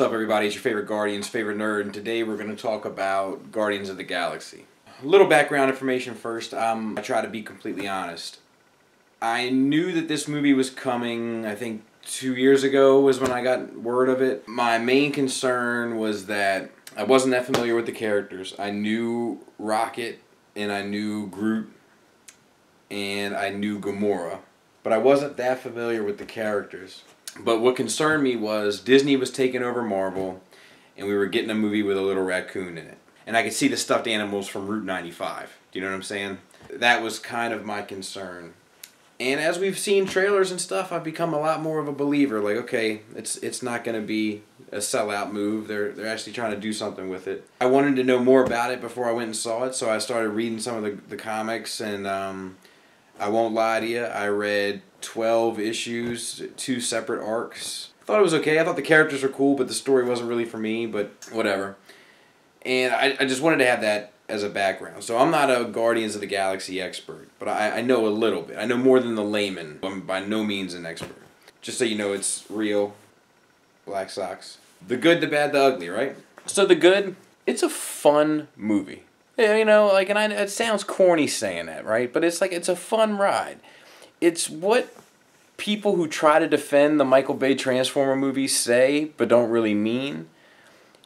What's up, everybody? It's your favorite Guardians, favorite nerd, and today we're going to talk about Guardians of the Galaxy. A little background information first. I try to be completely honest. I knew that this movie was coming, I think 2 years ago was when I got word of it. My main concern was that I wasn't that familiar with the characters. I knew Rocket, and I knew Groot, and I knew Gamora, but I wasn't that familiar with the characters. But what concerned me was Disney was taking over Marvel, and we were getting a movie with a little raccoon in it. And I could see the stuffed animals from Route 95. Do you know what I'm saying? That was kind of my concern. And as we've seen trailers and stuff, I've become a lot more of a believer. Like, okay, it's not going to be a sellout move. They're actually trying to do something with it. I wanted to know more about it before I went and saw it, so I started reading some of the comics, and I won't lie to you, I read 12 issues, 2 separate arcs. I thought it was okay. I thought the characters were cool, but the story wasn't really for me, but whatever. And I just wanted to have that as a background. So I'm not a Guardians of the Galaxy expert, but I know a little bit. I know more than the layman. I'm by no means an expert. Just so you know, it's real. Black Sox. The good, the bad, the ugly, right? So the good, it's a fun movie. Yeah, you know, like, and it sounds corny saying that, right? But it's like, it's a fun ride. It's what people who try to defend the Michael Bay Transformer movies say, but don't really mean.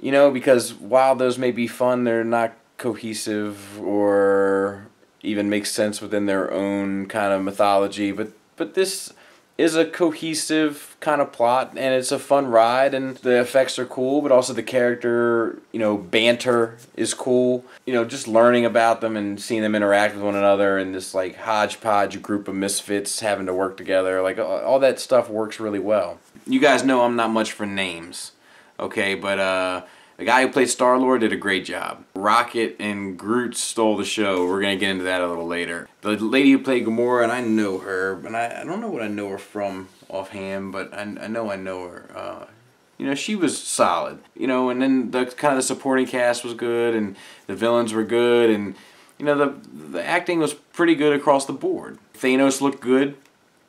You know, because while those may be fun, they're not cohesive or even make sense within their own kind of mythology. But this is a cohesive kind of plot, and it's a fun ride, and the effects are cool, but also the character, you know, banter is cool. You know, just learning about them and seeing them interact with one another, and this like hodgepodge group of misfits having to work together, like all that stuff works really well. You guys know I'm not much for names, okay, but the guy who played Star-Lord did a great job. Rocket and Groot stole the show. We're going to get into that a little later. The lady who played Gamora, and I know her, and I don't know what I know her from offhand, but I know her. You know, she was solid. You know, and then the kind of the supporting cast was good, and the villains were good, and you know, the acting was pretty good across the board. Thanos looked good,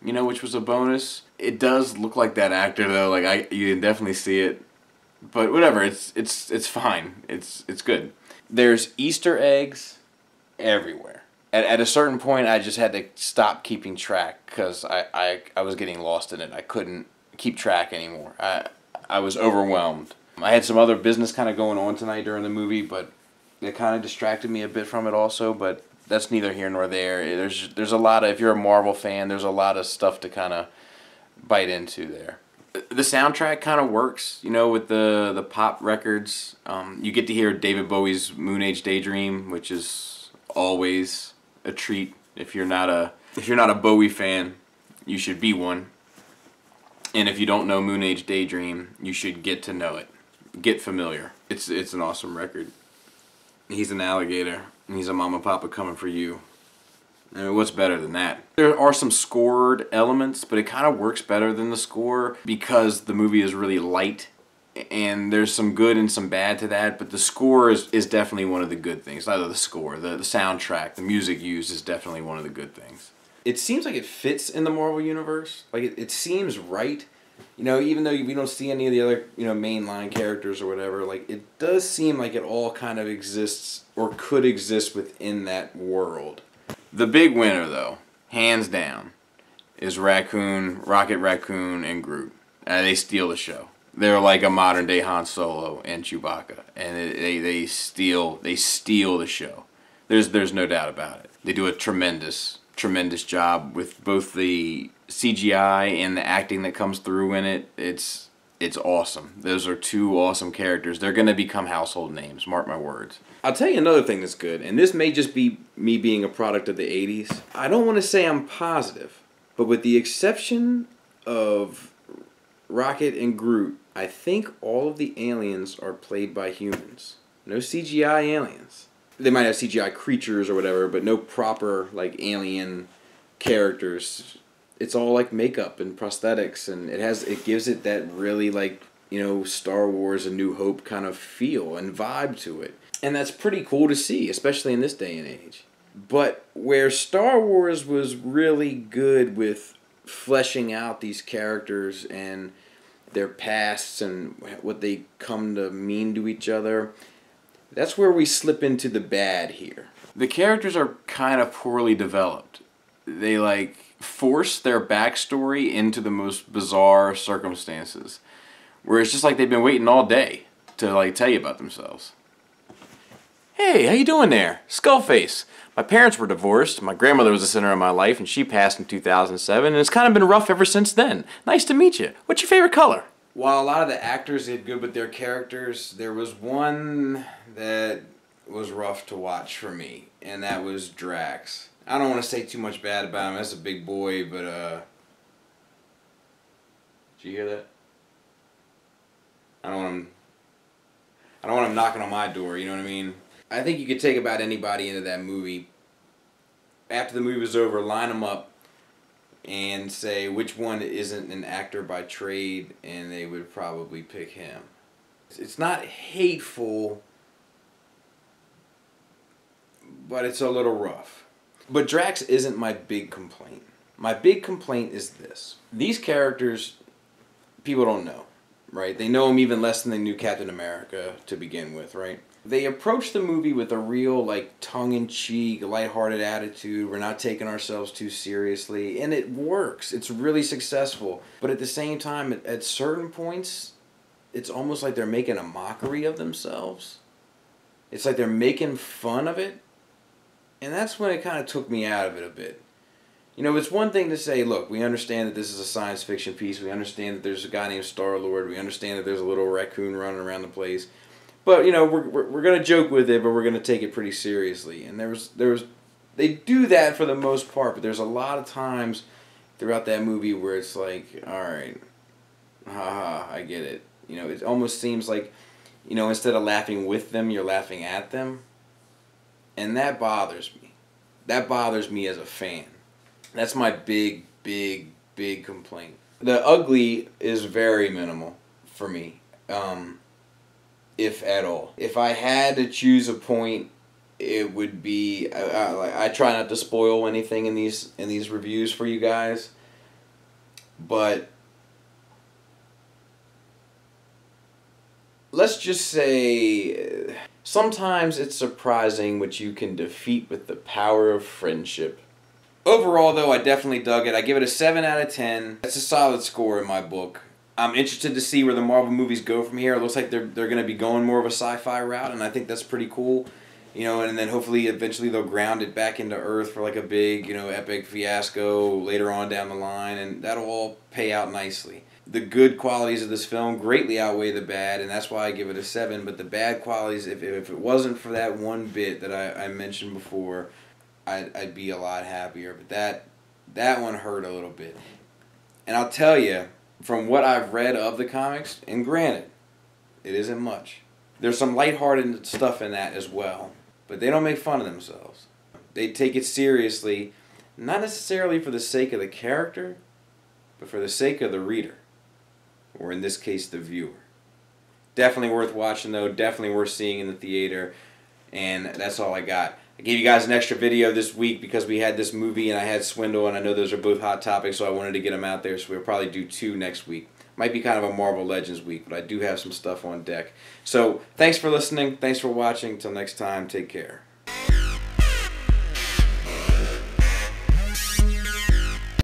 you know, which was a bonus. It does look like that actor though. Like you can definitely see it. But whatever, it's fine. It's good. There's Easter eggs everywhere. At a certain point, I just had to stop keeping track because I was getting lost in it. I couldn't keep track anymore. I was overwhelmed. I had some other business kind of going on tonight during the movie, but it kind of distracted me a bit from it also. But that's neither here nor there. There's a lot of, if you're a Marvel fan, there's a lot of stuff to kind of bite into there. The soundtrack kind of works, you know, with the pop records. You get to hear David Bowie's Moon Age Daydream, which is always a treat. If you're not a Bowie fan, you should be one. And if you don't know Moon Age Daydream, you should get to know it. Get familiar. It's an awesome record. He's an alligator, and he's a mama papa coming for you. I mean, what's better than that? There are some scored elements, but it kind of works better than the score because the movie is really light, and there's some good and some bad to that, but the score is definitely one of the good things. Not the score, the soundtrack, the music used is definitely one of the good things. It seems like it fits in the Marvel Universe. Like, it seems right. You know, even though we don't see any of the other, you know, mainline characters or whatever, like, it does seem like it all kind of exists or could exist within that world. The big winner, though, hands down, is Rocket Raccoon, and Groot. They steal the show. They're like a modern-day Han Solo and Chewbacca, and they steal the show. There's no doubt about it. They do a tremendous job with both the CGI and the acting that comes through in it. It's awesome. Those are 2 awesome characters. They're going to become household names, mark my words. I'll tell you another thing that's good, and this may just be me being a product of the 80s. I don't want to say I'm positive, but with the exception of Rocket and Groot, I think all of the aliens are played by humans. No CGI aliens. They might have CGI creatures or whatever, but no proper, like, alien characters. It's all like makeup and prosthetics, and it gives it that really, like, you know, Star Wars A New Hope kind of feel and vibe to it. And that's pretty cool to see, especially in this day and age. But where Star Wars was really good with fleshing out these characters and their pasts and what they come to mean to each other. That's where we slip into the bad here. The characters are kind of poorly developed. They like force their backstory into the most bizarre circumstances, where it's just like they've been waiting all day to like tell you about themselves. Hey, how you doing there? Skullface. My parents were divorced. My grandmother was the center of my life, and she passed in 2007, and it's kind of been rough ever since then. Nice to meet you. What's your favorite color? While a lot of the actors did good with their characters, there was one that was rough to watch for me, and that was Drax. I don't want to say too much bad about him. That's a big boy, but did you hear that? I don't want him knocking on my door, you know what I mean? I think you could take about anybody into that movie. After the movie was over, line them up and say which one isn't an actor by trade, and they would probably pick him. It's not hateful, but it's a little rough. But Drax isn't my big complaint. My big complaint is this. These characters, people don't know, right? They know him even less than they knew Captain America to begin with, right? They approach the movie with a real, like, tongue-in-cheek, lighthearted attitude. We're not taking ourselves too seriously. And it works. It's really successful. But at the same time, at certain points, it's almost like they're making a mockery of themselves. It's like they're making fun of it. And that's when it kind of took me out of it a bit. You know, it's one thing to say, look, we understand that this is a science fiction piece. We understand that there's a guy named Star-Lord. We understand that there's a little raccoon running around the place. But, you know, we're going to joke with it, but we're going to take it pretty seriously. And they do that for the most part, but there's a lot of times throughout that movie where it's like, all right, haha, I get it. You know, it almost seems like, you know, instead of laughing with them, you're laughing at them. And that bothers me. That bothers me as a fan. That's my big, big, big complaint. The ugly is very minimal for me, if at all. If I had to choose a point, it would be, I try not to spoil anything in these reviews for you guys, but let's just say sometimes it's surprising what you can defeat with the power of friendship. Overall, though, I definitely dug it. I give it a 7 out of 10. That's a solid score in my book. I'm interested to see where the Marvel movies go from here. It looks like they're going to be going more of a sci-fi route, and I think that's pretty cool. You know, and then hopefully eventually they'll ground it back into Earth for like a big, you know, epic fiasco later on down the line, and that'll all pay out nicely. The good qualities of this film greatly outweigh the bad, and that's why I give it a 7. But the bad qualities, if it wasn't for that one bit that I mentioned before, I'd be a lot happier. But that one hurt a little bit. And I'll tell you, from what I've read of the comics, and granted, it isn't much, there's some lighthearted stuff in that as well. But they don't make fun of themselves. They take it seriously, not necessarily for the sake of the character, but for the sake of the reader. Or in this case, the viewer. Definitely worth watching, though. Definitely worth seeing in the theater. And that's all I got. I gave you guys an extra video this week because we had this movie and I had Swindle, and I know those are both hot topics, so I wanted to get them out there. So we'll probably do 2 next week. Might be kind of a Marvel Legends week, but I do have some stuff on deck. So thanks for listening. Thanks for watching. Till next time, take care.